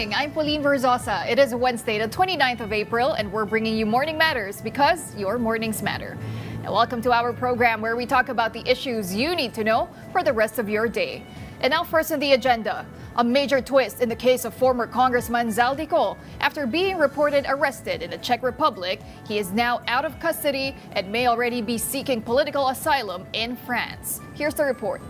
morning. I'm Pauline Verzosa. It is Wednesday, the 29th of April, and we're bringing you Morning Matters because your mornings matter. Now, welcome to our program where we talk about the issues you need to know for the rest of your day. And now first on the agenda, a major twist in the case of former Congressman Zaldico. After being reported arrested in the Czech Republic, he is now out of custody and may already be seeking political asylum in France. Here's the report.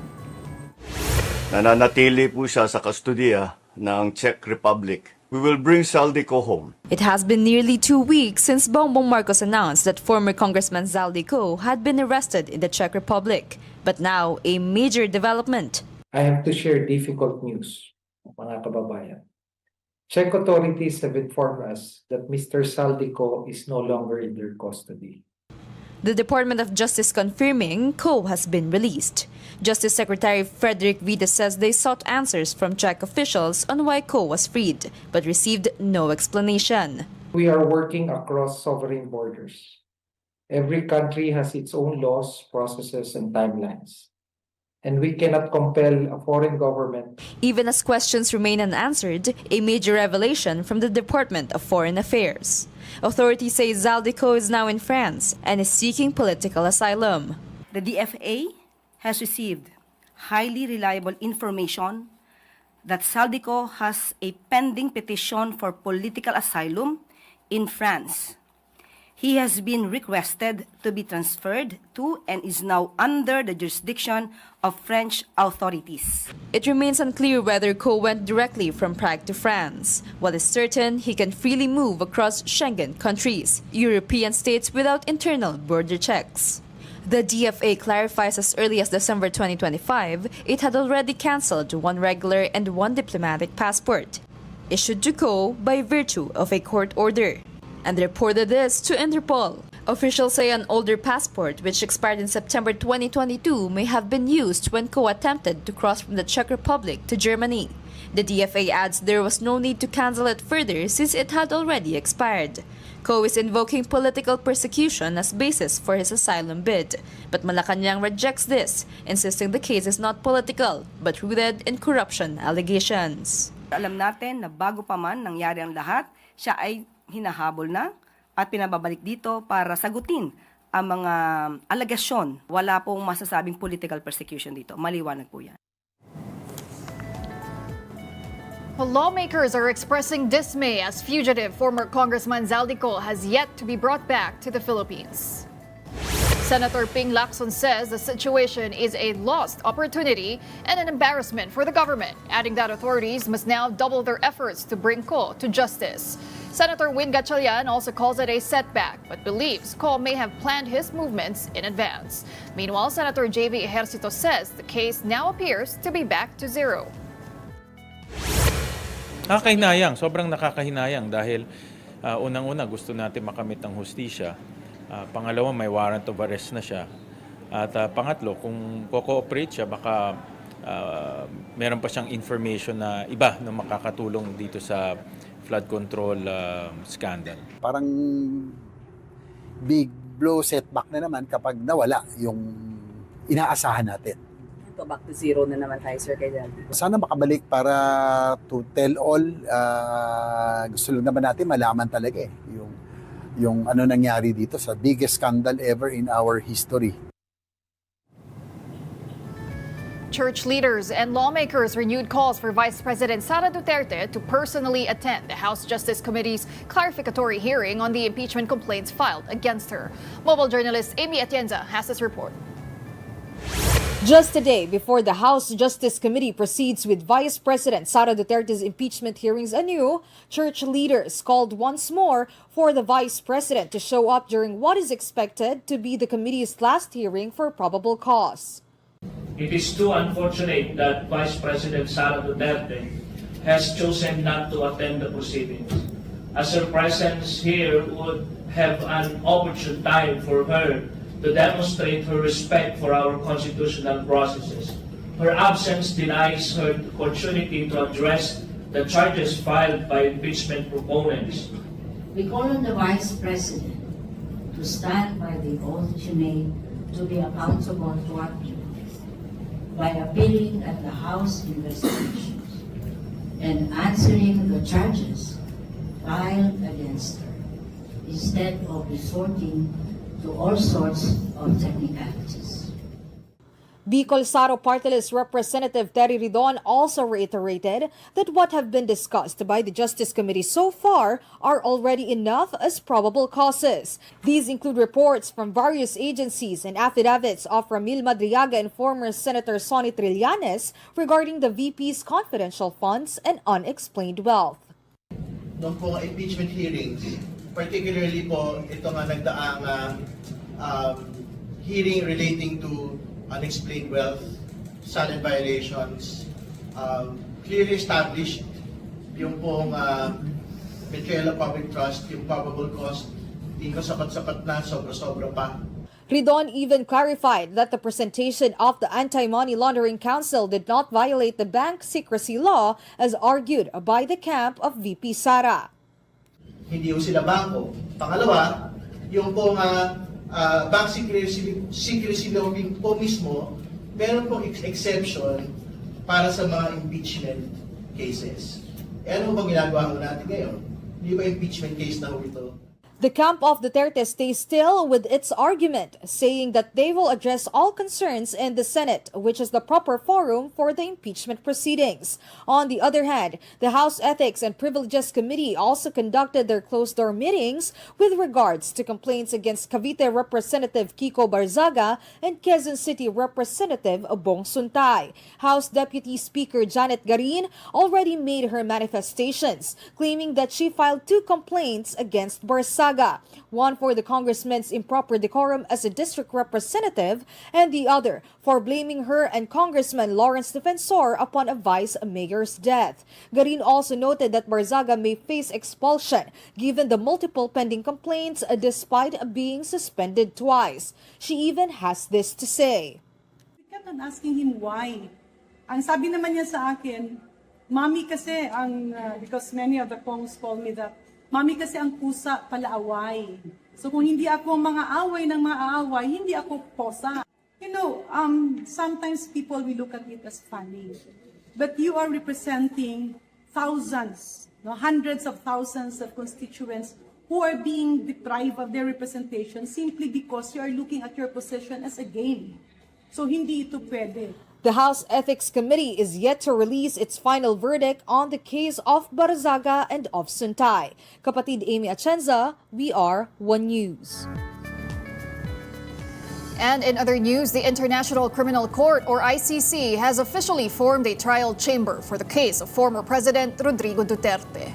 Nananatili po siya sa kustodiya ng Czech Republic. We will bring Zaldico home. It has been nearly 2 weeks since Bongbong Marcos announced that former Congressman Zaldico had been arrested in the Czech Republic. But now, a major development. I have to share difficult news, mga kababayan. Czech authorities have informed us that Mr. Zaldico is no longer in their custody. The Department of Justice confirming Co has been released. Justice Secretary Frederick Vita says they sought answers from Czech officials on why Co was freed, but received no explanation. We are working across sovereign borders. Every country has its own laws, processes, and timelines. And we cannot compel a foreign government. Even as questions remain unanswered, a major revelation from the Department of Foreign Affairs. Authorities say Zaldico is now in France and is seeking political asylum. The DFA has received highly reliable information that Zaldico has a pending petition for political asylum in France. He has been requested to be transferred to and is now under the jurisdiction of French authorities. It remains unclear whether Co went directly from Prague to France. What is certain, he can freely move across Schengen countries, European states without internal border checks. The DFA clarifies as early as December 2025, it had already cancelled one regular and one diplomatic passport, issued to Co by virtue of a court order, and reported this to Interpol. Officials say an older passport, which expired in September 2022, may have been used when Co attempted to cross from the Czech Republic to Germany. The DFA adds there was no need to cancel it further since it had already expired. Co is invoking political persecution as basis for his asylum bid, but Malacanang rejects this, insisting the case is not political but rooted in corruption allegations. Alam natin na bago pa man nangyari ang lahat, siya ay hinahabol na at pinababalik dito para sagutin ang mga alegasyon. Wala pong masasabing political persecution dito. Maliwanag po yan. Well, lawmakers are expressing dismay as fugitive former Congressman Zaldico has yet to be brought back to the Philippines. Senator Ping Lacson says the situation is a lost opportunity and an embarrassment for the government, adding that authorities must now double their efforts to bring Co to justice. Senator Win Gatchalian also calls it a setback, but believes Co may have planned his movements in advance. Meanwhile, Senator J.V. Ejercito says the case now appears to be back to zero. Nakakahinayang, sobrang nakakahinayang dahil unang-una gusto natin makamit ang hustisya. Pangalawa, may warrant of arrest na siya. At pangatlo, kung co-cooperate siya, baka meron pa siyang information na iba na makakatulong dito sa flood control scandal. Parang big blow setback na naman kapag nawala yung inaasahan natin. So back to zero na naman tayo, Sir, kay Zaldico. Sana makabalik para to tell all. Gusto lang naman natin malaman talaga yung ano nangyari dito sa biggest scandal ever in our history. Church leaders and lawmakers renewed calls for Vice President Sara Duterte to personally attend the House Justice Committee's clarificatory hearing on the impeachment complaints filed against her. Mobile journalist Amy Atienza has this report. Just a day before the House Justice Committee proceeds with Vice President Sara Duterte's impeachment hearings anew, church leaders called once more for the Vice President to show up during what is expected to be the committee's last hearing for probable cause. It is too unfortunate that Vice President Sara Duterte has chosen not to attend the proceedings, as her presence here would have an opportune time for her to demonstrate her respect for our constitutional processes. Her absence denies her the opportunity to address the charges filed by impeachment proponents. We call on the Vice President to stand by the oath she made to be accountable to what by appealing at the House investigations. and answering the charges filed against her, instead of resorting to all sorts of technicalities. Bicol Saro Party List Representative Terry Ridon also reiterated that what have been discussed by the Justice Committee so far are already enough as probable causes. These include reports from various agencies and affidavits of Ramil Madriaga and former Senator Sonny Trillanes regarding the VP's confidential funds and unexplained wealth. Noong po impeachment hearings, particularly po ito nga nagdaang hearing relating to unexplained wealth, silent violations, clearly established yung pong betrayal of public trust, yung probable cause, hindi ko sapat-sapat na, sobra-sobra pa. Ridon even clarified that the presentation of the Anti-Money Laundering Council did not violate the bank secrecy law as argued by the camp of VP Sara. Hindi yung sila bangko. Pangalawa, yung pong bank secrecy law po mismo, meron pong exception para sa mga impeachment cases. E ano bang ginagawa natin ngayon? Hindi ba impeachment case na ito? The camp of Duterte stays still with its argument, saying that they will address all concerns in the Senate, which is the proper forum for the impeachment proceedings. On the other hand, the House Ethics and Privileges Committee also conducted their closed-door meetings with regards to complaints against Cavite Representative Kiko Barzaga and Quezon City Representative Bong Suntay. House Deputy Speaker Janet Garin already made her manifestations, claiming that she filed 2 complaints against Barzaga. One for the congressman's improper decorum as a district representative, and the other for blaming her and Congressman Lawrence Defensor upon a vice mayor's death. Garin also noted that Barzaga may face expulsion given the multiple pending complaints despite being suspended twice. She even has this to say. I kept on asking him why. Ang sabi naman niya sa akin, Mami kasi because many of the Kongs call me that, Mami kasi ang pusa palaaway. So kung hindi ako mga away ng maaaway, hindi ako posa. You know, sometimes people will look at it as funny. But you are representing thousands, hundreds of thousands of constituents who are being deprived of their representation simply because you are looking at your position as a game. So hindi ito pwede. The House Ethics Committee is yet to release its final verdict on the case of Barzaga and of Suntay. Kapatid Amy Atienza, we are One News. And in other news, the International Criminal Court, or ICC, has officially formed a trial chamber for the case of former President Rodrigo Duterte.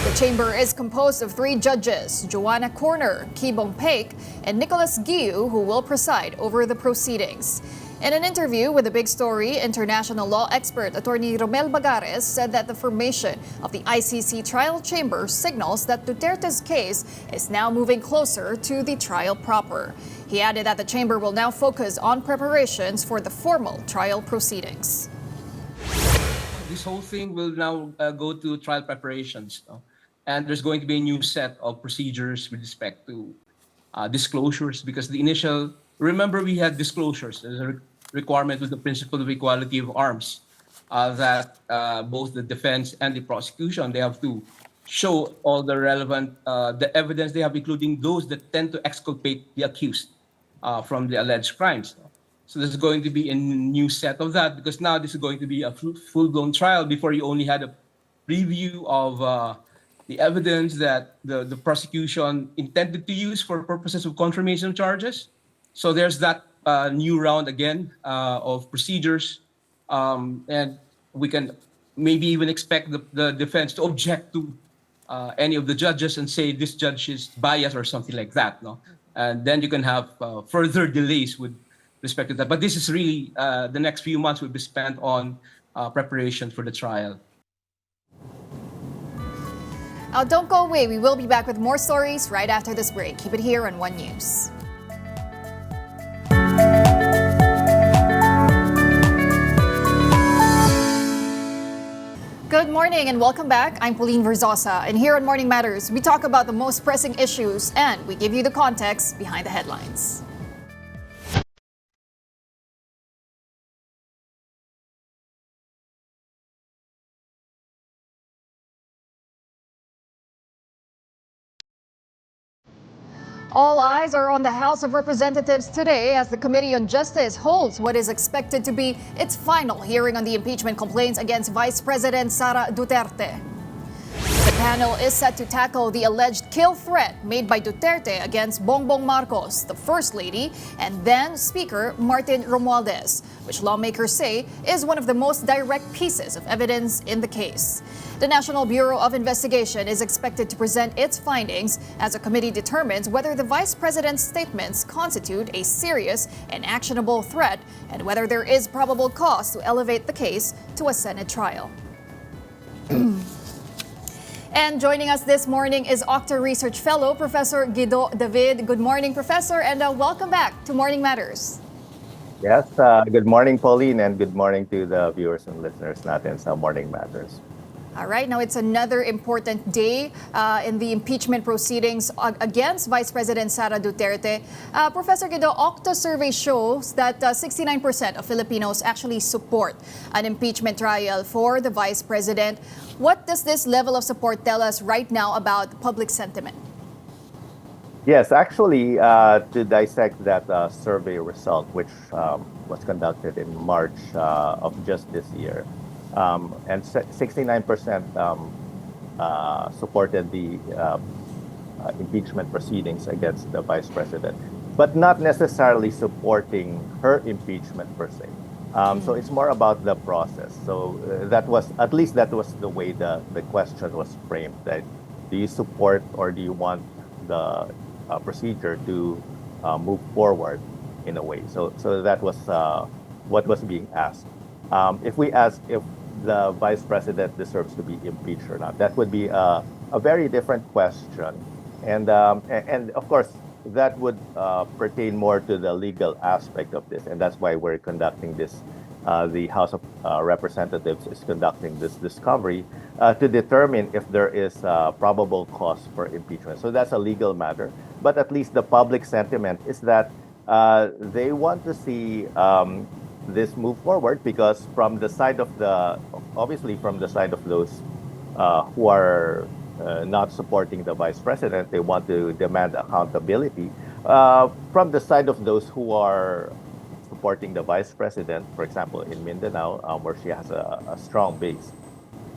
The chamber is composed of 3 judges, Joanna Corner, Kibong Paik, and Nicholas Guiu, who will preside over the proceedings. In an interview with The Big Story, international law expert attorney Romel Bagares said that the formation of the ICC trial chamber signals that Duterte's case is now moving closer to the trial proper. He added that the chamber will now focus on preparations for the formal trial proceedings. This whole thing will now go to trial preparations. And there's going to be a new set of procedures with respect to disclosures, because the initial, remember we had disclosures. There's a requirement with the principle of equality of arms that both the defense and the prosecution, they have to show all the relevant the evidence they have, including those that tend to exculpate the accused from the alleged crimes. So there's going to be a new set of that, because now this is going to be a full-blown trial. Before, you only had a preview of the evidence that the prosecution intended to use for purposes of confirmation of charges. So there's that new round again of procedures, and we can maybe even expect the defense to object to any of the judges and say this judge is biased or something like that. No, and then you can have further delays with respect to that. But this is really the next few months will be spent on preparation for the trial. Don't go away. We will be back with more stories right after this break. Keep it here on One News. Good morning and welcome back. I'm Pauline Verzosa, and here on Morning Matters, we talk about the most pressing issues and we give you the context behind the headlines. All eyes are on the House of Representatives today as the Committee on Justice holds what is expected to be its final hearing on the impeachment complaints against Vice President Sara Duterte. The panel is set to tackle the alleged kill threat made by Duterte against Bongbong Marcos, the First Lady, and then Speaker Martin Romualdez, which lawmakers say is one of the most direct pieces of evidence in the case. The National Bureau of Investigation is expected to present its findings as the committee determines whether the Vice President's statements constitute a serious and actionable threat and whether there is probable cause to elevate the case to a Senate trial. And joining us this morning is Octa Research Fellow, Professor Guido David. Good morning, Professor, and welcome back to Morning Matters. Yes, good morning, Pauline, and good morning to the viewers and listeners natin sa Morning Matters. All right, now it's another important day in the impeachment proceedings against Vice President Sara Duterte. Professor Guido, Octa survey shows that 69% of Filipinos actually support an impeachment trial for the Vice President. What does this level of support tell us right now about public sentiment? Yes, actually, to dissect that survey result, which was conducted in March of just this year, and 69% supported the impeachment proceedings against the Vice President, but not necessarily supporting her impeachment per se. So it's more about the process. So that was, at least that was the way the question was framed. That do you support or do you want the procedure to move forward in a way? So that was what was being asked. If we ask if the Vice President deserves to be impeached or not, that would be a very different question. And of course, that would pertain more to the legal aspect of this. And that's why we're conducting this. The House of Representatives is conducting this discovery to determine if there is probable cause for impeachment. So that's a legal matter. But at least the public sentiment is that they want to see this move forward, because from the side of obviously from the side of those who are not supporting the Vice President, they want to demand accountability. From the side of those who are supporting the Vice President, for example, in Mindanao, where she has a strong base,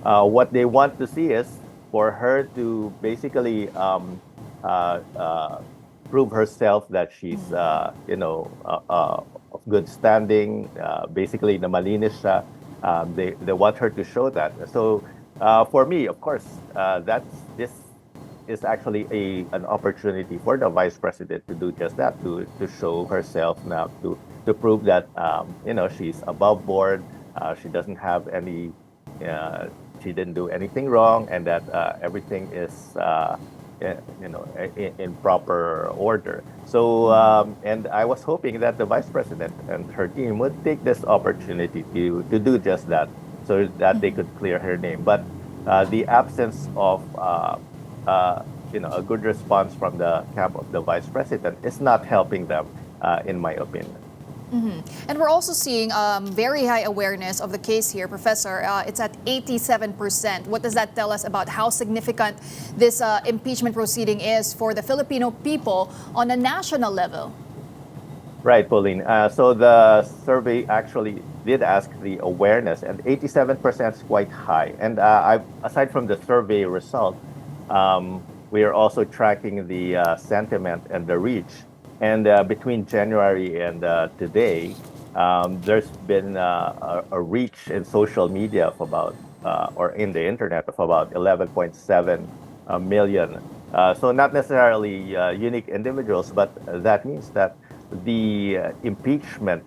what they want to see is for her to basically prove herself that she's, of good standing, basically na malinis siya. They want her to show that. So for me, of course, this is actually an opportunity for the Vice President to do just that, to show herself now, to prove that she's above board, she doesn't have any, she didn't do anything wrong, and that everything is in proper order. So and I was hoping that the Vice President and her team would take this opportunity to do just that, so that they could clear her name. But the absence of a good response from the camp of the Vice President is not helping them, in my opinion. Mm-hmm. And we're also seeing very high awareness of the case here, Professor. It's at 87%. What does that tell us about how significant this impeachment proceeding is for the Filipino people on a national level? Right, Pauline. So the survey actually did ask the awareness, and 87% is quite high. And aside from the survey result, we are also tracking the sentiment and the reach. And between January and today, there's been a reach in social media of about, or in the internet, of about 11.7 million. So not necessarily unique individuals, but that means that the impeachment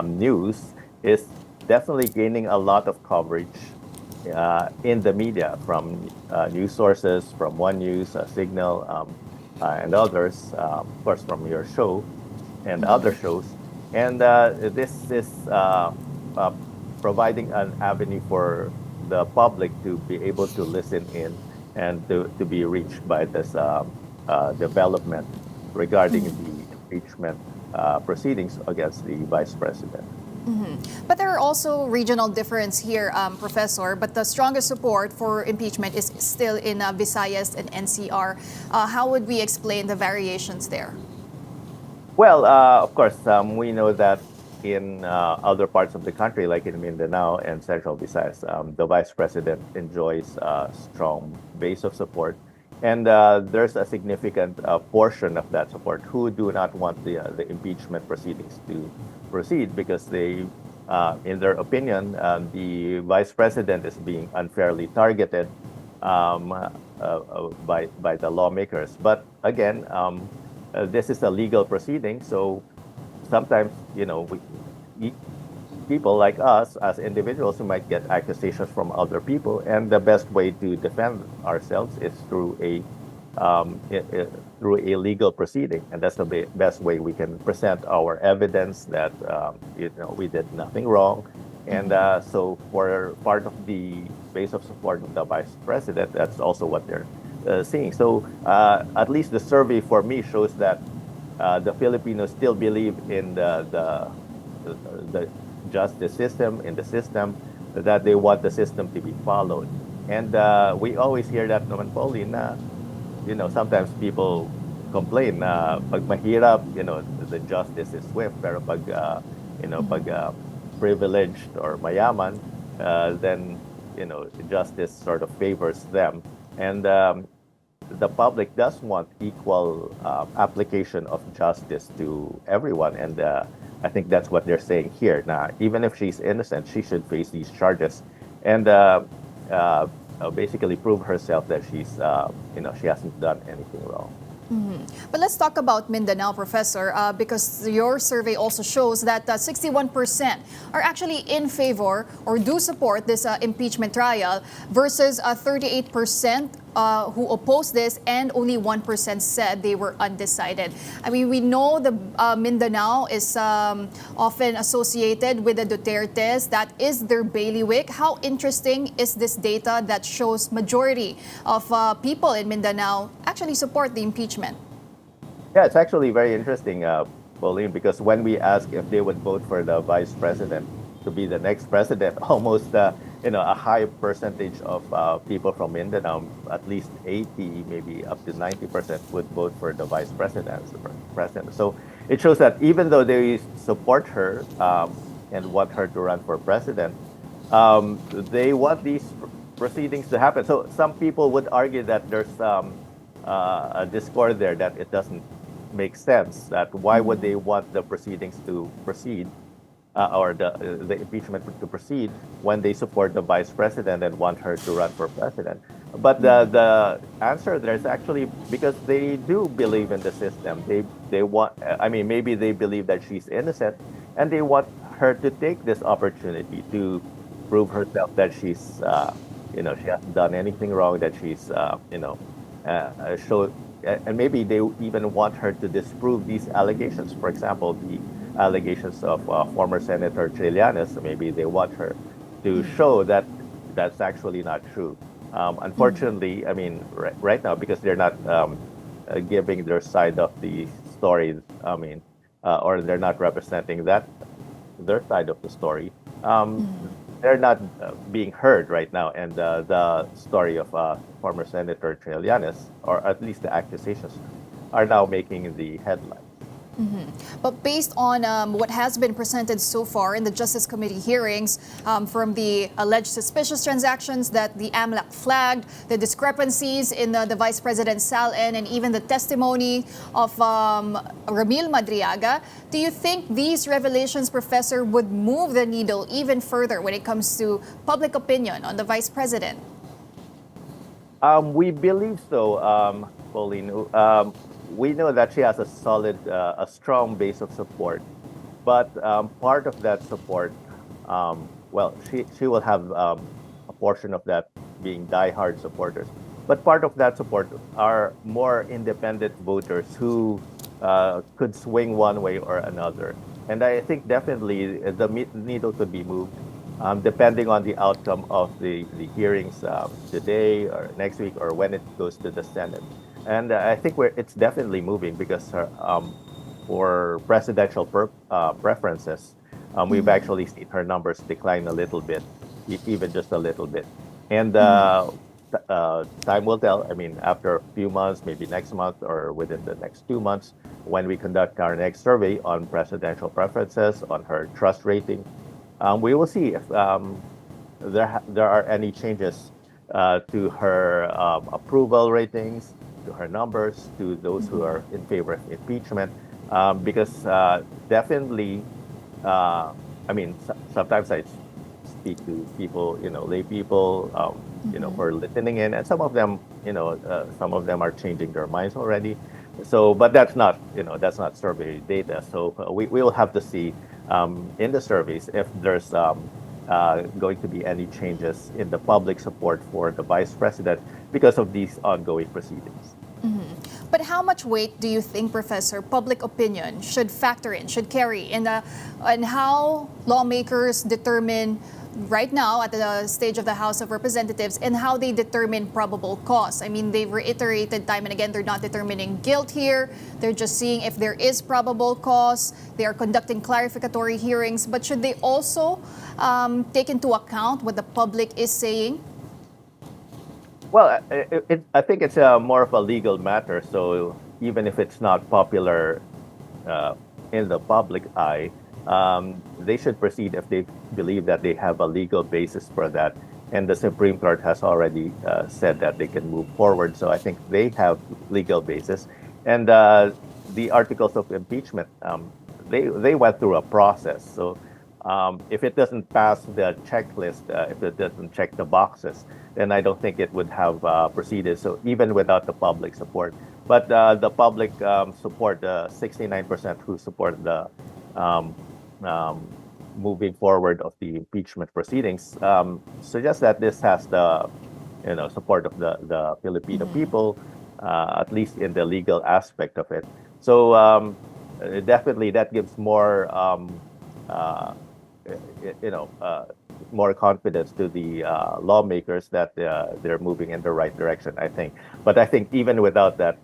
news is definitely gaining a lot of coverage in the media, from news sources, from One News, Signal, and others, of course, from your show and other shows. And this is providing an avenue for the public to be able to listen in and to be reached by this development regarding the impeachment proceedings against the Vice President. But there are also regional difference here, Professor. But the strongest support for impeachment is still in Visayas and NCR. How would we explain the variations there? Well, of course, we know that in other parts of the country, like in Mindanao and Central Visayas, the vice president enjoys a strong base of support. And there's a significant portion of that support who do not want the impeachment proceedings to proceed because they, in their opinion, the vice president is being unfairly targeted by the lawmakers. But again, this is a legal proceeding, so sometimes, people like us as individuals who might get accusations from other people, and the best way to defend ourselves is through a legal proceeding, and that's the best way we can present our evidence that we did nothing wrong. And so for part of the base of support of the vice president, that's also what they're seeing. So at least the survey for me shows that the Filipinos still believe in the justice system, in the system, that they want the system to be followed. And we always hear that naman, Pauline, na, sometimes people complain na pag mahirap, the justice is swift, pero pag, pag privileged or mayaman, then, justice sort of favors them. And the public does want equal application of justice to everyone. And I think that's what they're saying here. Now, even if she's innocent, she should face these charges and basically prove herself that she's, she hasn't done anything wrong. But let's talk about Mindanao, Professor, because your survey also shows that 61% are actually in favor or do support this impeachment trial versus 38% who opposed this, and only 1% said they were undecided. I mean, we know the Mindanao is often associated with the Dutertes. That is their bailiwick. How interesting is this data that shows majority of people in Mindanao actually support the impeachment? Yeah, it's actually very interesting, Pauline, because when we ask if they would vote for the vice president to be the next president, almost a high percentage of people from Mindanao, at least 80, maybe up to 90% would vote for the vice president as the president. So it shows that even though they support her and want her to run for president, they want these proceedings to happen. So some people would argue that there's a discord there, that it doesn't make sense, that why would they want the proceedings to proceed or the impeachment to proceed when they support the vice president and want her to run for president. But the answer there is actually because they do believe in the system. They want, maybe they believe that she's innocent, and they want her to take this opportunity to prove herself that she's, she hasn't done anything wrong, that she's, and maybe they even want her to disprove these allegations. For example, the allegations of former Senator Trillanes, maybe they want her to show that that's actually not true. Unfortunately, right now, because they're not giving their side of the story, or they're not representing their side of the story, they're not being heard right now. And the story of former Senator Trillanes, or at least the accusations, are now making the headlines. But based on what has been presented so far in the Justice Committee hearings, from the alleged suspicious transactions that the AMLAC flagged, the discrepancies in the Vice President's SALN, and even the testimony of Ramil Madriaga, do you think these revelations, Professor, would move the needle even further when it comes to public opinion on the Vice President? We believe so, Pauline. We know that she has a solid, a strong base of support, but part of that support, she will have a portion of that being diehard supporters, but part of that support are more independent voters who could swing one way or another. And I think definitely the needle could be moved depending on the outcome of the hearings today or next week, or when it goes to the Senate. And I think it's definitely moving because for presidential preferences, We've actually seen her numbers decline a little bit, even just a little bit. And time will tell. I mean, after a few months, maybe next month or within the next 2 months, when we conduct our next survey on presidential preferences, on her trust rating, we will see if there are any changes to her approval ratings, to her numbers, to those who are in favor of impeachment. Because definitely, I mean, sometimes I speak to people, lay people, who are listening in, and some of them are changing their minds already. So, but that's not survey data. So we will have to see in the surveys if there's going to be any changes in the public support for the vice president because of these ongoing proceedings. But how much weight do you think, Professor, public opinion should factor in, should carry in how lawmakers determine right now at the stage of the House of Representatives and how they determine probable cause? I mean, they've reiterated time and again they're not determining guilt here. They're just seeing if there is probable cause. They are conducting clarificatory hearings. But should they also take into account what the public is saying? Well, I think it's more of a legal matter. So even if it's not popular in the public eye, they should proceed if they believe that they have a legal basis for that. And the Supreme Court has already said that they can move forward. So I think they have legal basis. And the articles of impeachment, they went through a process. So if it doesn't pass the checklist, if it doesn't check the boxes, then I don't think it would have proceeded. So even without the public support, but the public support, 69% who support the moving forward of the impeachment proceedings, suggests that this has the support of the Filipino people, at least in the legal aspect of it. So definitely that gives more more confidence to the lawmakers that they're moving in the right direction, I think. But I think even without that,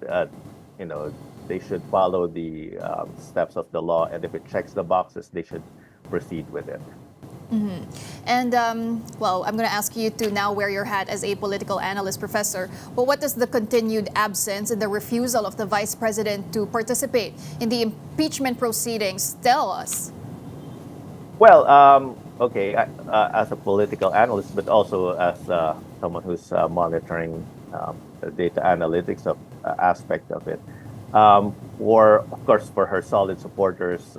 they should follow the steps of the law, and if it checks the boxes, they should proceed with it. And, well, I'm going to ask you to now wear your hat as a political analyst, Professor. But what does the continued absence and the refusal of the Vice President to participate in the impeachment proceedings tell us? Well, okay, as a political analyst, but also as someone who's monitoring the data analytics aspect of it, or of course for her solid supporters,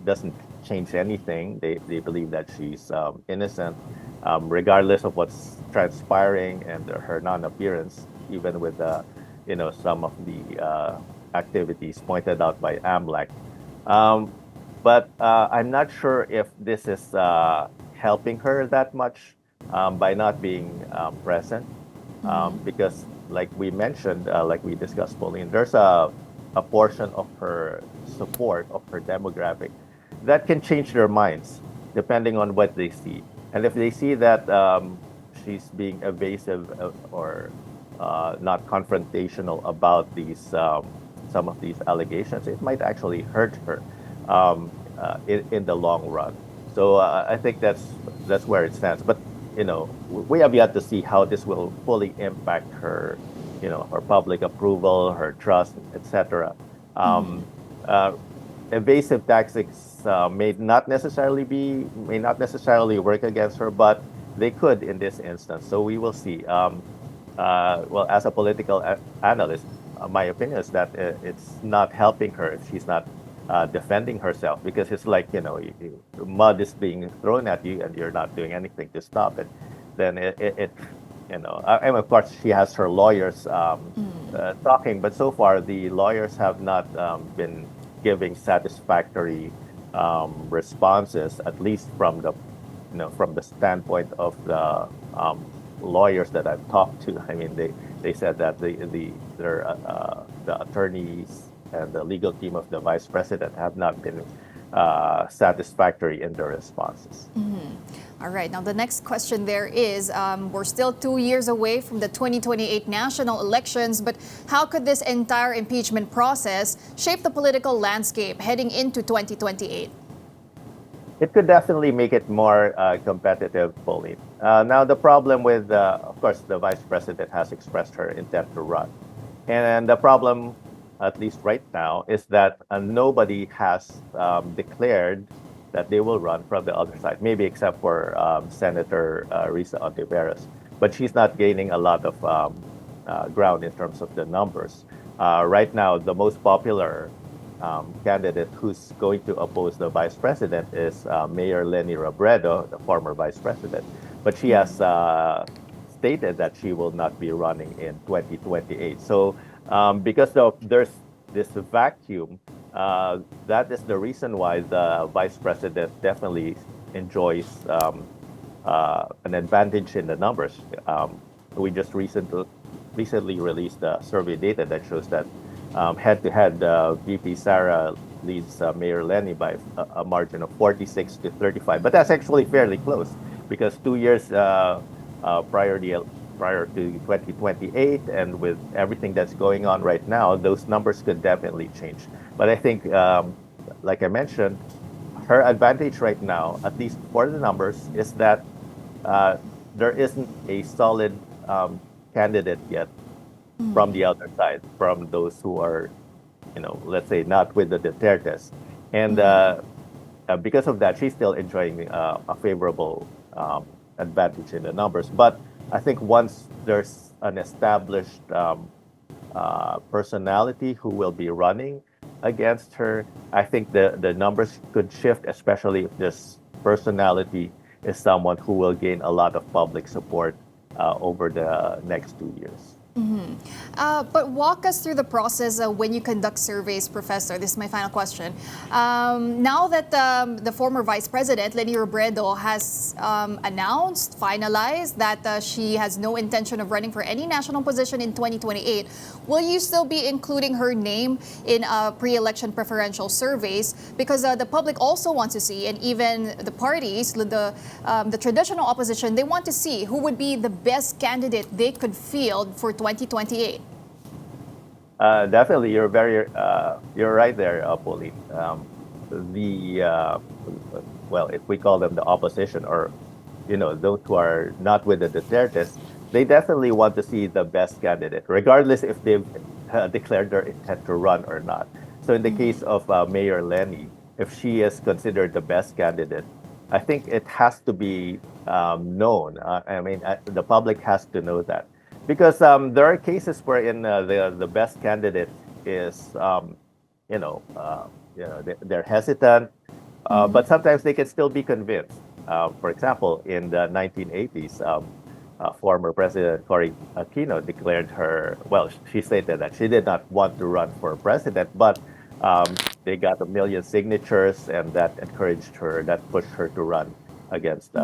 doesn't change anything. They believe that she's innocent, regardless of what's transpiring and her non-appearance, even with some of the activities pointed out by AMLAC. But I'm not sure if this is helping her that much by not being present, because like we mentioned, like we discussed, Pauline, there's a portion of her support, of her demographic, that can change their minds depending on what they see. And if they see that she's being evasive or not confrontational about these some of these allegations, it might actually hurt her in the long run. So I think that's where it stands. But we have yet to see how this will fully impact her, her public approval, her trust, etc. Evasive tactics may not necessarily work against her, but they could in this instance. So we will see. Well, as a political analyst, my opinion is that it's not helping her if she's not defending herself, because it's like mud is being thrown at you and you're not doing anything to stop it. Then and of course she has her lawyers talking, but so far the lawyers have not been giving satisfactory responses, at least from the standpoint of the lawyers that I've talked to. I mean, they said that the attorneys and the legal team of the vice president have not been satisfactory in their responses. All right. Now, the next question there is, we're still 2 years away from the 2028 national elections, but how could this entire impeachment process shape the political landscape heading into 2028? It could definitely make it more competitive, Pauline. Now, the problem with, of course, the vice president has expressed her intent to run. And the problem, at least right now, is that nobody has declared that they will run from the other side, maybe except for Senator Risa Ontiveros. But she's not gaining a lot of ground in terms of the numbers. Right now, the most popular candidate who's going to oppose the vice president is Mayor Leni Robredo, the former vice president. But she has stated that she will not be running in 2028. So because there's this vacuum, that is the reason why the vice president definitely enjoys an advantage in the numbers. We just recently released survey data that shows that head-to-head, VP Sara leads Mayor Leni by a margin of 46 to 35. But that's actually fairly close because 2 years prior to 2028, and with everything that's going on right now, those numbers could definitely change. But I think, like I mentioned, her advantage right now, at least for the numbers, is that there isn't a solid candidate yet from the other side, from those who are, let's say, not with the Dutertes. And because of that, she's still enjoying a favorable advantage in the numbers. But I think once there's an established personality who will be running against her, I think the numbers could shift, especially if this personality is someone who will gain a lot of public support over the next 2 years. But walk us through the process when you conduct surveys, Professor. This is my final question. Now that the former Vice President, Leni Robredo, has announced, finalized that she has no intention of running for any national position in 2028, will you still be including her name in pre-election preferential surveys? Because the public also wants to see, and even the parties, the traditional opposition, they want to see who would be the best candidate they could field for 2028. Definitely, you're right there, Pauline. Well, if we call them the opposition, or those who are not with the Dutertes, they definitely want to see the best candidate, regardless if they've declared their intent to run or not. So in the case of Mayor Leni, if she is considered the best candidate, I think it has to be known. The public has to know that. Because there are cases wherein the best candidate is, they're hesitant, but sometimes they can still be convinced. For example, in the 1980s, former President Cory Aquino declared she stated that she did not want to run for president, but they got 1 million signatures, and that pushed her to run against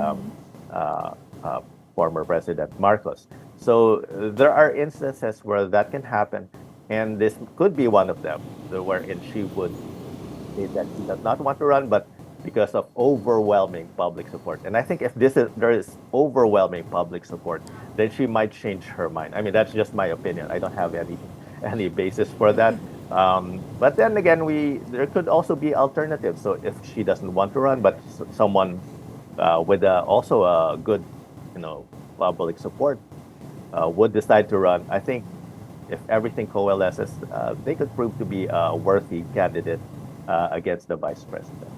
former President Marcos. So there are instances where that can happen, and this could be one of them, wherein she would say that she does not want to run, but because of overwhelming public support. And I think if there is overwhelming public support, then she might change her mind. I mean, that's just my opinion. I don't have any basis for that. But then again, there could also be alternatives. So if she doesn't want to run, but someone with also a good, public support would decide to run, I think if everything coalesces, they could prove to be a worthy candidate against the vice president.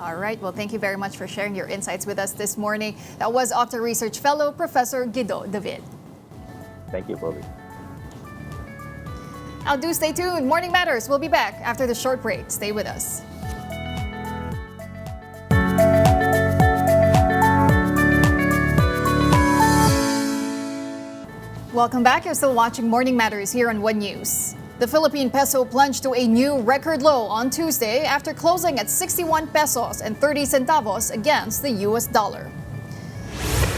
All right. Well, thank you very much for sharing your insights with us this morning. That was Octa Research Fellow Professor Guido David. Thank you, Pauline. Now do stay tuned. Morning Matters. We'll be back after the short break. Stay with us. Welcome back. You're still watching Morning Matters here on One News. The Philippine peso plunged to a new record low on Tuesday after closing at 61 pesos and 30 centavos against the US dollar.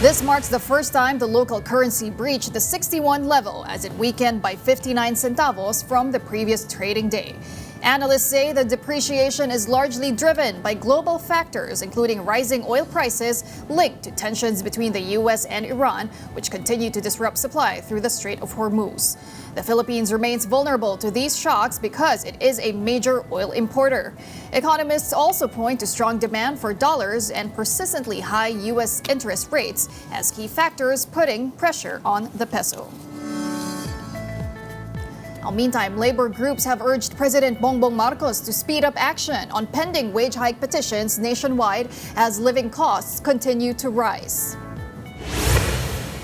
This marks the first time the local currency breached the 61 level as it weakened by 59 centavos from the previous trading day. Analysts say the depreciation is largely driven by global factors, including rising oil prices linked to tensions between the U.S. and Iran, which continue to disrupt supply through the Strait of Hormuz. The Philippines remains vulnerable to these shocks because it is a major oil importer. Economists also point to strong demand for dollars and persistently high U.S. interest rates as key factors putting pressure on the peso. Meantime, labor groups have urged President Bongbong Marcos to speed up action on pending wage hike petitions nationwide as living costs continue to rise.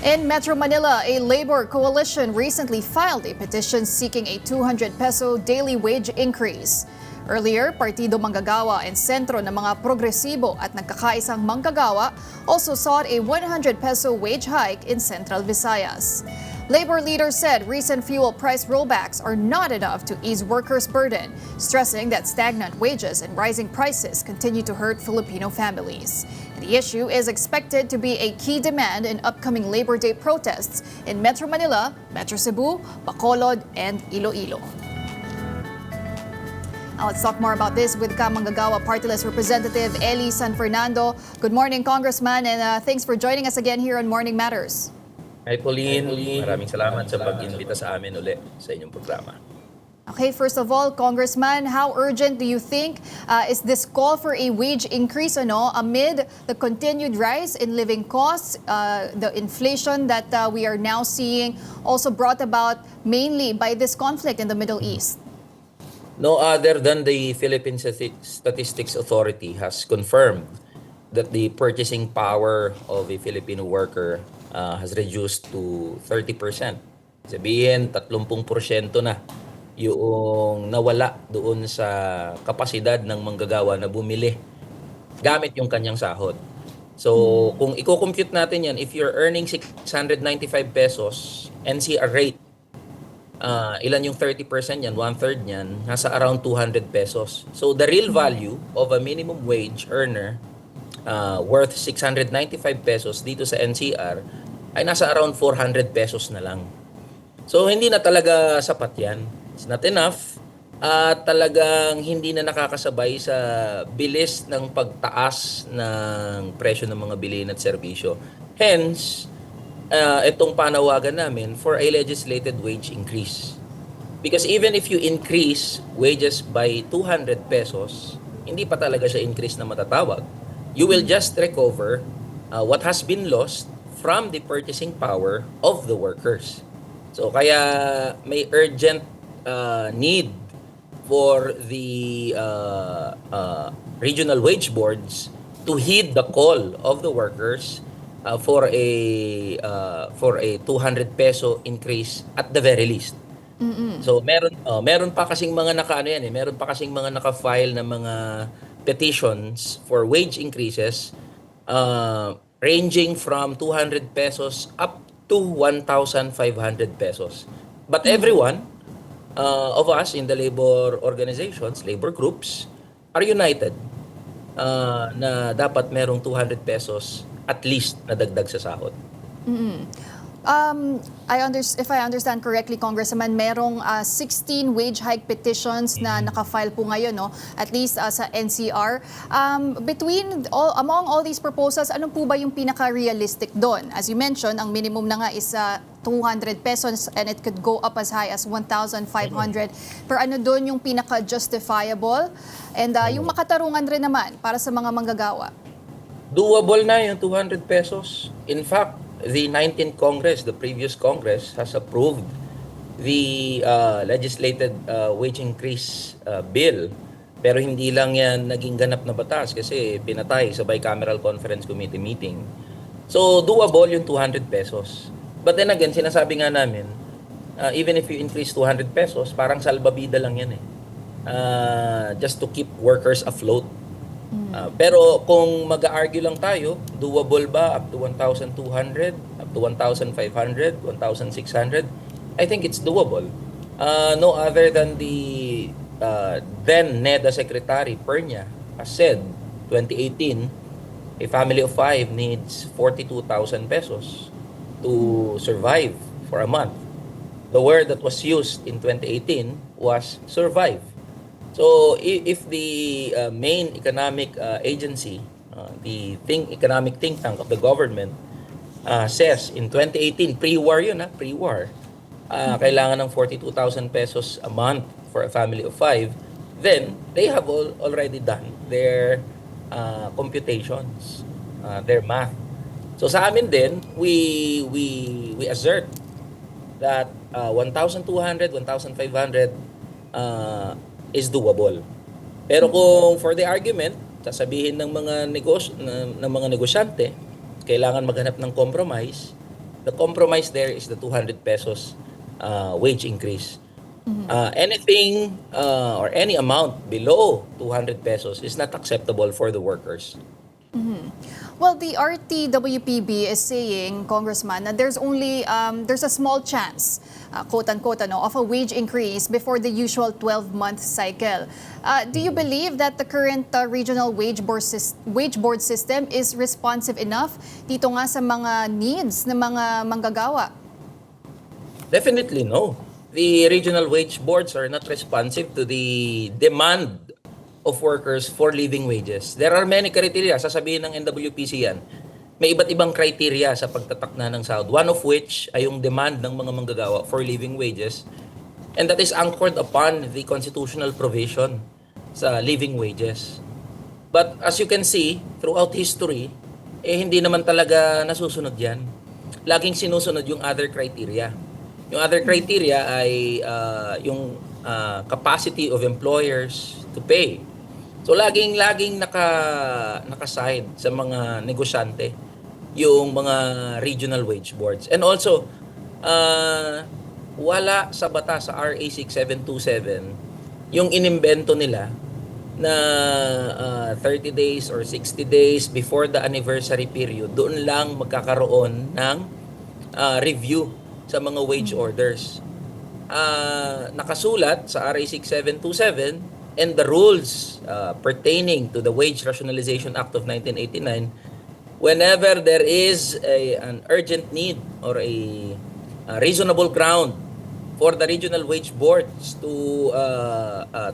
In Metro Manila, a labor coalition recently filed a petition seeking a 200 peso daily wage increase. Earlier, Partido Manggagawa and Sentro ng mga Progresibo at Nagkakaisang Manggagawa also sought a 100 peso wage hike in Central Visayas. Labor leaders said recent fuel price rollbacks are not enough to ease workers' burden, stressing that stagnant wages and rising prices continue to hurt Filipino families. The issue is expected to be a key demand in upcoming Labor Day protests in Metro Manila, Metro Cebu, Bacolod, and Iloilo. Now let's talk more about this with Manggagawa Party List Representative Eli San Fernando. Good morning, Congressman, and thanks for joining us again here on Morning Matters. Hi Pauline, maraming salamat sa pag-imbita sa amin uli sa inyong programa. Okay, first of all, Congressman, how urgent do you think is this call for a wage increase amid the continued rise in living costs, the inflation that we are now seeing, also brought about mainly by this conflict in the Middle East? No other than the Philippine Statistics Authority has confirmed that the purchasing power of a Filipino worker has reduced to 30%. Sabihin, 30% na yung nawala doon sa kapasidad ng manggagawa na bumili gamit yung kanyang sahod. So, kung i-compute natin yan, if you're earning 695 pesos, NCR rate, ilan yung 30% yan? 1/3 yan, nasa around 200 pesos. So, the real value of a minimum wage earner worth 695 pesos dito sa NCR ay nasa around 400 pesos na lang. So hindi na talaga sapat yan. It's not enough. At talagang hindi na nakakasabay sa bilis ng pagtaas ng presyo ng mga bilihin at serbisyo. Hence, itong panawagan namin for a legislated wage increase. Because even if you increase wages by 200 pesos, hindi pa talaga siya increase na matatawag. You will just recover what has been lost from the purchasing power of the workers. So kaya may urgent need for the regional wage boards to heed the call of the workers for a 200 peso increase at the very least. So meron pa kasing mga meron pa kasing mga naka-file na mga petitions for wage increases ranging from 200 pesos up to 1,500 pesos. But everyone of us in the labor organizations, labor groups, are united na dapat merong 200 pesos at least na dagdag sa sahod. If I understand correctly, Congressman, merong 16 wage hike petitions na nakafile po ngayon, at least sa NCR. Among all these proposals, ano po ba yung pinaka-realistic doon? As you mentioned, ang minimum na nga is 200 pesos and it could go up as high as 1,500. Pero ano doon yung pinaka-justifiable? And yung makatarungan rin naman para sa mga manggagawa? Doable na yung 200 pesos. In fact, the 19th Congress, the previous Congress, has approved the legislated wage increase bill. Pero hindi lang yan naging ganap na batas kasi pinatay sa Bicameral Conference Committee meeting. So, doable yung 200 pesos. But then again, sinasabi nga namin, even if you increase 200 pesos, parang salbabida lang yan just to keep workers afloat. Pero kung mag-argue lang tayo, doable ba up to 1,200, up to 1,500, 1,600? I think it's doable. No other than the then NEDA Secretary Pernia has said, 2018, a family of 5 needs 42,000 pesos to survive for a month. The word that was used in 2018 was survive. So if the main economic agency, the economic think tank of the government says in 2018, pre-war yun, pre-war, kailangan ng 42,000 pesos a month for a family of 5, then they have already done their computations, their math. So sa amin din, we assert that 1,200, 1,500 is doable. Pero kung for the argument, sasabihin ng mga negosyante, kailangan maghanap ng compromise. The compromise there is the 200 pesos wage increase. Anything or any amount below 200 pesos is not acceptable for the workers. Well, the RTWPB is saying, Congressman, that there's a small chance, quote unquote, of a wage increase before the usual 12-month cycle. Do you believe that the current regional wage board system is responsive enough dito nga sa mga needs ng mga manggagawa? Definitely no. The regional wage boards are not responsive to the demand of workers for living wages. There are many criteria. Sasabihin ng NWPC yan. May iba't ibang criteria sa pagtatakna ng sahod. One of which ay yung demand ng mga manggagawa for living wages. And that is anchored upon the constitutional provision sa living wages. But as you can see, throughout history, hindi naman talaga nasusunod yan. Laging sinusunod yung other criteria. Yung other criteria ay yung capacity of employers to pay. So laging nakaside sa mga negosyante yung mga regional wage boards. And also wala sa batas sa RA 6727 yung inimbento nila na 30 days or 60 days before the anniversary period, doon lang magkakaroon ng review sa mga wage orders. Nakasulat sa RA 6727 and the rules pertaining to the Wage Rationalization Act of 1989, whenever there is an urgent need or a reasonable ground for the regional wage boards to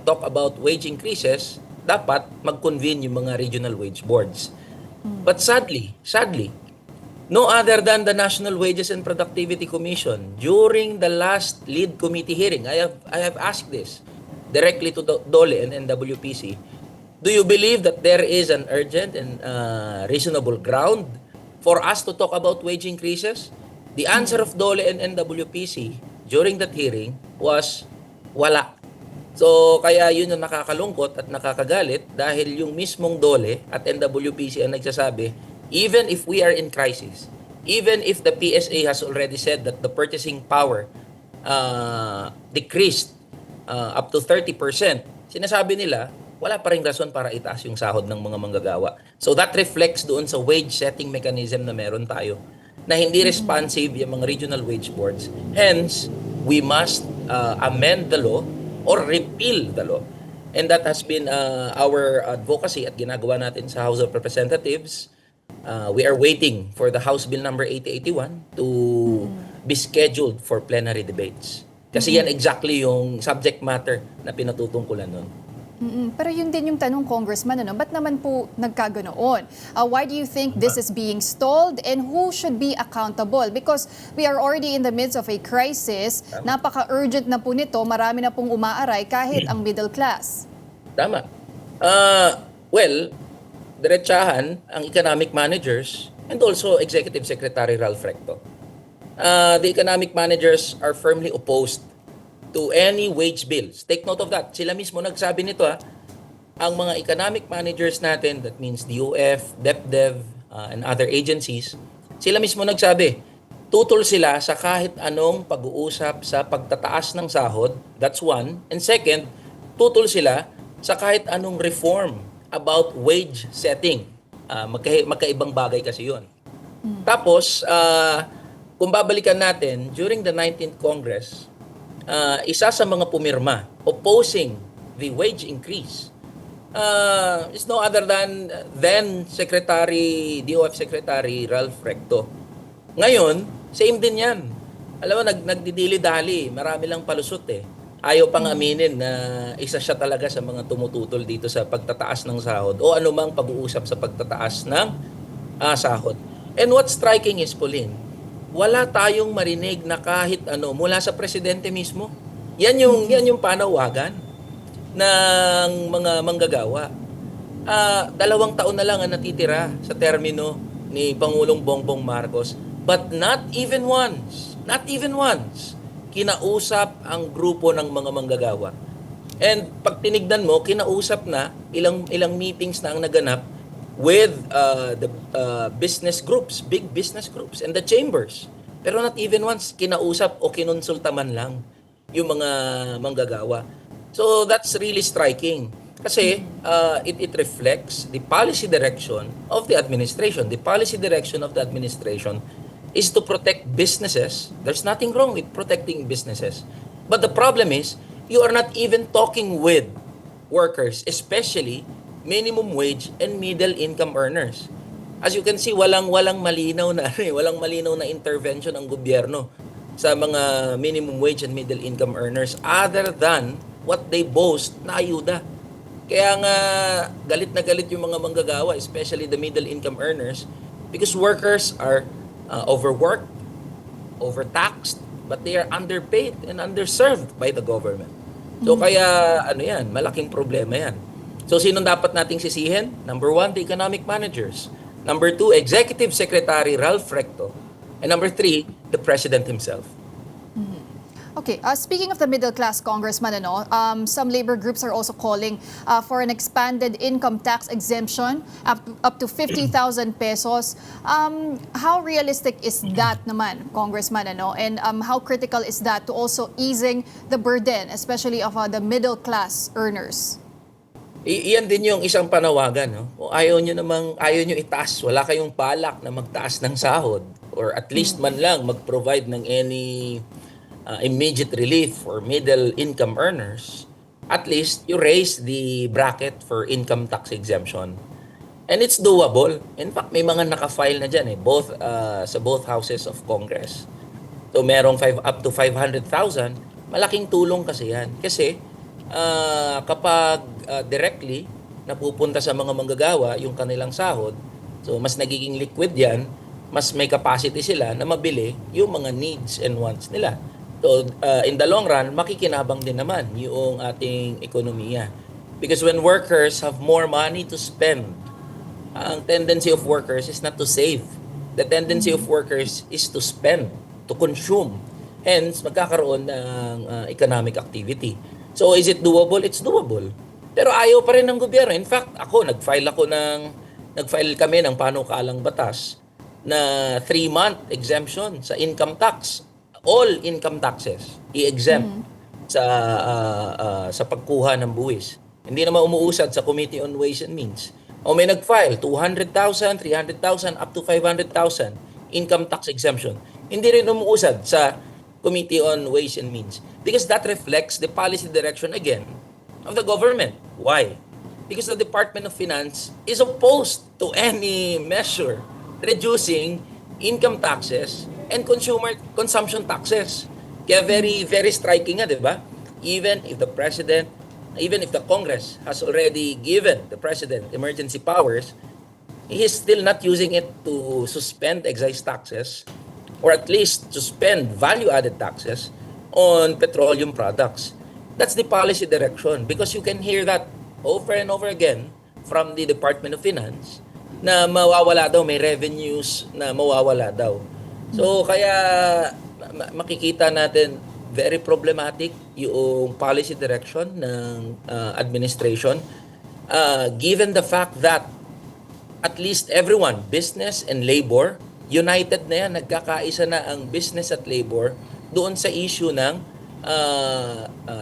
talk about wage increases, dapat mag-convene yung mga regional wage boards. But sadly, no other than the National Wages and Productivity Commission, during the last lead committee hearing, I have asked this directly to DOLE and NWPC. Do you believe that there is an urgent and reasonable ground for us to talk about wage increases? The answer of DOLE and NWPC during that hearing was wala. So kaya yun yung nakakalungkot at nakakagalit dahil yung mismong DOLE at NWPC ang nagsasabi, even if we are in crisis, even if the PSA has already said that the purchasing power decreased up to 30%, sinasabi nila, wala pa ring rason para itaas yung sahod ng mga manggagawa. So that reflects doon sa wage setting mechanism na meron tayo, na hindi responsive yung mga regional wage boards. Hence, we must amend the law or repeal the law. And that has been our advocacy at ginagawa natin sa House of Representatives. We are waiting for the House Bill number 8081 to be scheduled for plenary debates. Kasi yan exactly yung subject matter na pinatutungkulan nun. Pero yun din yung tanong, Congressman, ba't naman po nagkaganoon? Why do you think this is being stalled and who should be accountable? Because we are already in the midst of a crisis. Napaka-urgent na po nito. Marami na pong umaaray kahit ang middle class. Tama. Well, diretsahan ang economic managers and also Executive Secretary Ralph Recto. The economic managers are firmly opposed to any wage bills. Take note of that. Sila mismo nagsabi nito. Ang mga economic managers natin, that means DOF, DepDev, and other agencies, sila mismo nagsabi, tutol sila sa kahit anong pag-uusap sa pagtataas ng sahod. That's one. And second, tutol sila sa kahit anong reform about wage setting. Magkaibang bagay kasi yun. Tapos, kung babalikan natin, during the 19th Congress, isa sa mga pumirma opposing the wage increase is no other than then DOF Secretary Ralph Recto. Ngayon, same din yan. Alam mo, nagdidili-dali, marami lang palusot Ayaw pang aminin na isa siya talaga sa mga tumututol dito sa pagtataas ng sahod o anumang pag-uusap sa pagtataas ng sahod. And what's striking is, Pauline, wala tayong marinig na kahit ano mula sa presidente mismo. Yan yung panawagan ng mga manggagawa. 2 taon na lang ang natitira sa termino ni Pangulong Bongbong Marcos, but not even once, kinausap ang grupo ng mga manggagawa. And pag tinignan mo, kinausap na ilang meetings na ang naganap with the business groups, big business groups and the chambers. Pero not even once kinausap o kinonsulta man lang yung mga manggagawa. So that's really striking. Kasi it reflects the policy direction of the administration. The policy direction of the administration is to protect businesses. There's nothing wrong with protecting businesses. But the problem is, you are not even talking with workers, especially minimum wage and middle income earners. As you can see, walang malinaw na intervention ng gobyerno sa mga minimum wage and middle income earners other than what they boast na ayuda. Kaya nga galit na galit yung mga manggagawa, especially the middle income earners, because workers are overworked, overtaxed, but they are underpaid and underserved by the government. So kaya malaking problema yan. So sino dapat nating sisihin? Number 1, the economic managers. Number 2, Executive Secretary Ralph Recto. And number 3, the President himself. Okay, speaking of the middle class, Congressman, some labor groups are also calling for an expanded income tax exemption up to 50,000 pesos. How realistic is that naman, Congressman, and how critical is that to also easing the burden, especially of the middle class earners? Iyan din yung isang panawagan. No? Kung ayaw nyo itaas, wala kayong balak na magtaas ng sahod or at least man lang mag-provide ng any immediate relief for middle income earners, at least you raise the bracket for income tax exemption. And it's doable. In fact, may mga naka-file na dyan sa both houses of Congress. So merong up to 500,000, malaking tulong kasi yan. Kasi kapag directly napupunta sa mga manggagawa yung kanilang sahod, so mas nagiging liquid yan, mas may capacity sila na mabili yung mga needs and wants nila. So, in the long run, makikinabang din naman yung ating ekonomiya. Because when workers have more money to spend, ang tendency of workers is not to save. The tendency of workers is to spend, to consume. Hence, magkakaroon ng economic activity. So, is it doable? It's doable. Pero ayaw pa rin ng gobyerno. In fact, nag-file kami ng panukalang batas na 3-month exemption sa income tax. All income taxes i-exempt sa pagkuha ng buwis. Hindi naman umuusad sa Committee on Ways and Means. O may nag-file 200,000, 300,000 up to 500,000 income tax exemption. Hindi rin umuusad sa Committee on Ways and Means because that reflects the policy direction again of the government. Why? Because the Department of Finance is opposed to any measure reducing income taxes and consumption taxes. Kaya very, very striking nga, di ba? Even if the Congress has already given the President emergency powers, he is still not using it to suspend excise taxes or at least suspend value-added taxes on petroleum products. That's the policy direction because you can hear that over and over again from the Department of Finance na mawawala daw, may revenues na mawawala daw. So kaya makikita natin very problematic yung policy direction ng administration given the fact that at least everyone, business and labor, united na yan, nagkakaisa na ang business at labor doon sa issue ng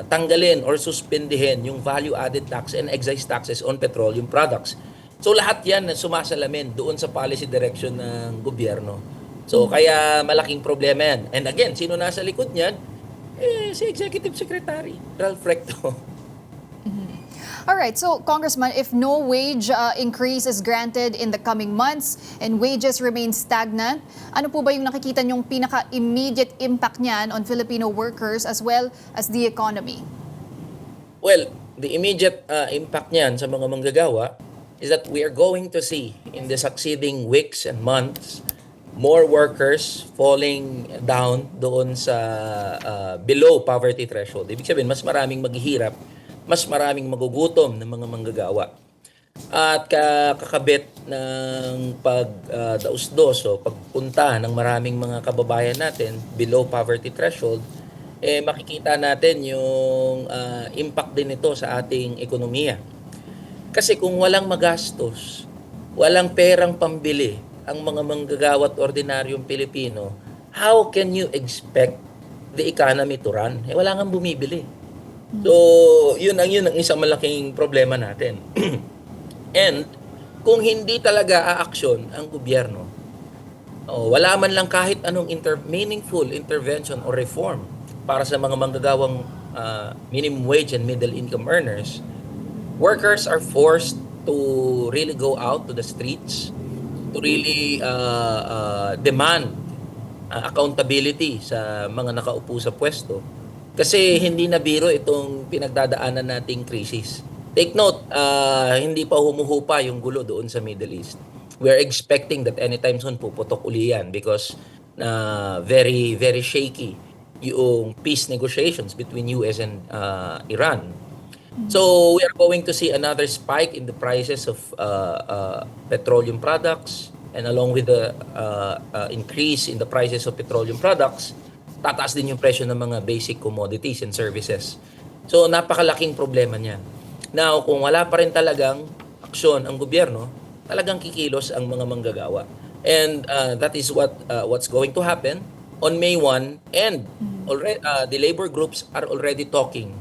tanggalin or suspendihin yung value-added tax and excise taxes on petroleum products. So lahat yan sumasalamin doon sa policy direction ng gobyerno. So kaya malaking problema yan. And again, sino nasa likod niyan? Si Executive Secretary Ralph Recto. All right, so Congressman, if no wage increase is granted in the coming months and wages remain stagnant, ano po ba yung nakikita nyong pinaka-immediate impact niyan on Filipino workers as well as the economy? Well, the immediate impact niyan sa mga manggagawa is that we are going to see in the succeeding weeks and months more workers falling down doon sa below poverty threshold. Ibig sabihin, mas maraming maghihirap, mas maraming magugutom ng mga manggagawa. At kakabit ng pagdausdos o pagpunta ng maraming mga kababayan natin below poverty threshold, makikita natin yung impact din ito sa ating ekonomiya. Kasi kung walang magastos, walang perang pambili ang mga manggagawa at ordinaryong Pilipino, how can you expect the economy to run? Wala nga bumibili. So, yun ang isang malaking problema natin. And kung hindi talaga aaksyon ang gobyerno, wala man lang kahit anong meaningful intervention or reform para sa mga manggagawang minimum wage and middle income earners, workers are forced to really go out to the streets to really demand accountability sa mga nakaupo sa pwesto. Kasi hindi na biro itong pinagdadaanan nating krisis. Take note, hindi pa humuhupa yung gulo doon sa Middle East. We are expecting that anytime soon puputok uli yan because very, very shaky yung peace negotiations between US and Iran. So we are going to see another spike in the prices of petroleum products, and along with the increase in the prices of petroleum products, tataas din yung presyo ng mga basic commodities and services. So napakalaking problema niyan. Now, kung wala pa rin talagang aksyon ang gobyerno, talagang kikilos ang mga manggagawa. And that is what's going to happen on May 1, and already the labor groups are already talking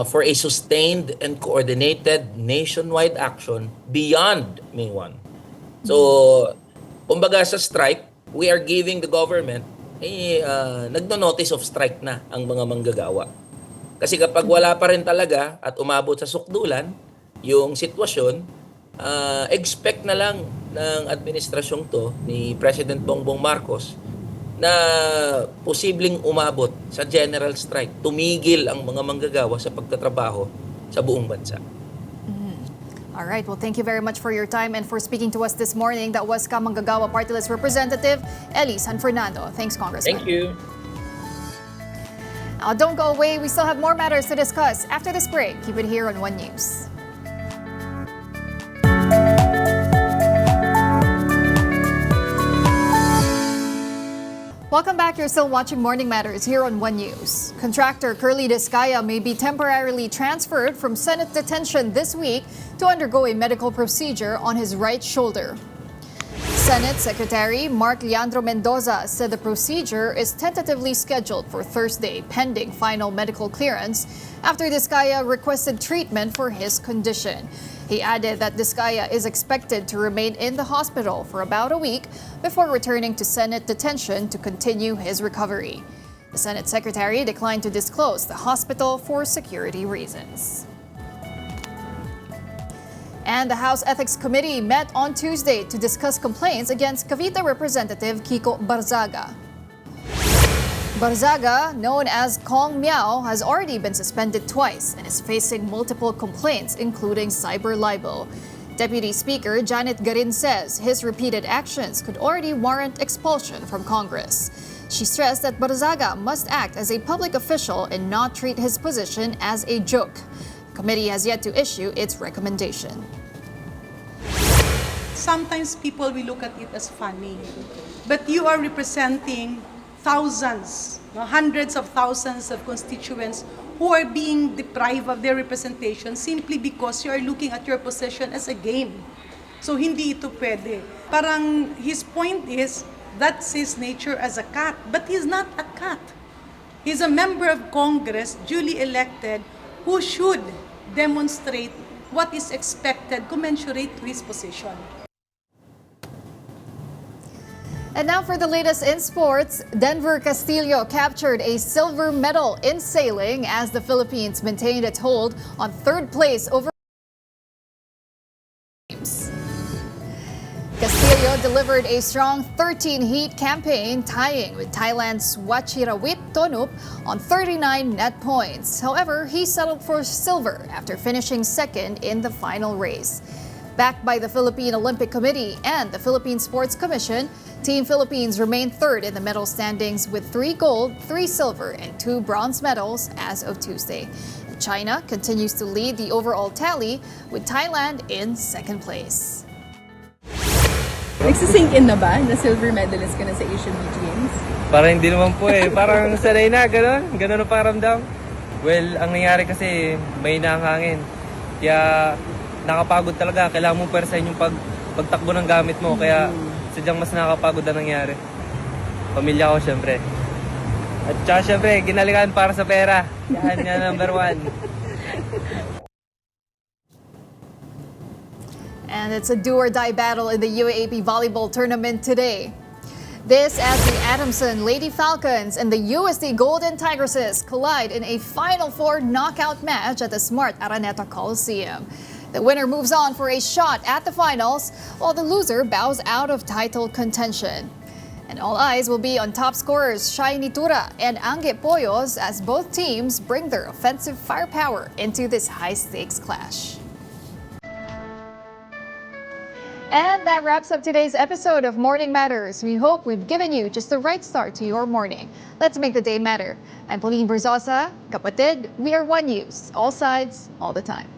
for a sustained and coordinated nationwide action beyond May 1. So, kumbaga sa strike, we are giving the government nagno-notice of strike na ang mga manggagawa. Kasi kapag wala pa rin talaga at umabot sa sukdulan yung sitwasyon, expect na lang ng administrasyong to ni President Bongbong Marcos na posibleng umabot sa general strike, tumigil ang mga manggagawa sa pagtatrabaho sa buong bansa. All right, well, thank you very much for your time and for speaking to us this morning. That was Kamanggagawa Party List Representative Eli San Fernando. Thanks, Congressman. Thank you. Don't go away. We still have more matters to discuss after this break. Keep it here on One News. Welcome back. You're still watching Morning Matters here on One News. Contractor Curly Discaya may be temporarily transferred from Senate detention this week to undergo a medical procedure on his right shoulder. Senate Secretary Mark Leandro Mendoza said the procedure is tentatively scheduled for Thursday, pending final medical clearance after Discaya requested treatment for his condition. He added that Discaya is expected to remain in the hospital for about a week before returning to Senate detention to continue his recovery. The Senate Secretary declined to disclose the hospital for security reasons. And the House Ethics Committee met on Tuesday to discuss complaints against Cavite Representative Kiko Barzaga. Barzaga, known as Kong Miao, has already been suspended twice and is facing multiple complaints, including cyber libel. Deputy Speaker Janet Garin says his repeated actions could already warrant expulsion from Congress. She stressed that Barzaga must act as a public official and not treat his position as a joke. The committee has yet to issue its recommendation. Sometimes people will look at it as funny, but you are representing thousands, hundreds of thousands of constituents who are being deprived of their representation simply because you are looking at your position as a game. So hindi ito pwede. Parang his point is, that's his nature as a cat, but he's not a cat. He's a member of Congress, duly elected, who should demonstrate what is expected commensurate to his position. And now for the latest in sports, Denver Castillo captured a silver medal in sailing as the Philippines maintained its hold on third place over games. Castillo delivered a strong 13-heat campaign, tying with Thailand's Wachirawit Tonup on 39 net points. However, he settled for silver after finishing second in the final race. Backed by the Philippine Olympic Committee and the Philippine Sports Commission, Team Philippines remained third in the medal standings with 3 gold, 3 silver, and 2 bronze medals as of Tuesday. China continues to lead the overall tally with Thailand in second place. Nagsisink in na ba na silver medalist ka na sa Asian Beach Games? Parang hindi naman po eh. Parang sanay na, gano'n. Gano'n ang paramdam. Well, ang nangyari kasi may hangin. Kaya nakapagod talaga. Kailangan mong persahin yung pagtakbo ng gamit mo. Kaya sadyang mas nakakapagod na nangyari. Pamilya ko syempre. At saka syempre, ginalikan para sa pera. Yan number 1. And it's a do-or-die battle in the UAAP volleyball tournament today. This as the Adamson Lady Falcons and the USD Golden Tigresses collide in a Final Four knockout match at the Smart Araneta Coliseum. The winner moves on for a shot at the finals, while the loser bows out of title contention. And all eyes will be on top scorers Shai Nitura and Ange Poyos as both teams bring their offensive firepower into this high-stakes clash. And that wraps up today's episode of Morning Matters. We hope we've given you just the right start to your morning. Let's make the day matter. I'm Pauline Verzosa. Kapatid, we are One News. All sides, all the time.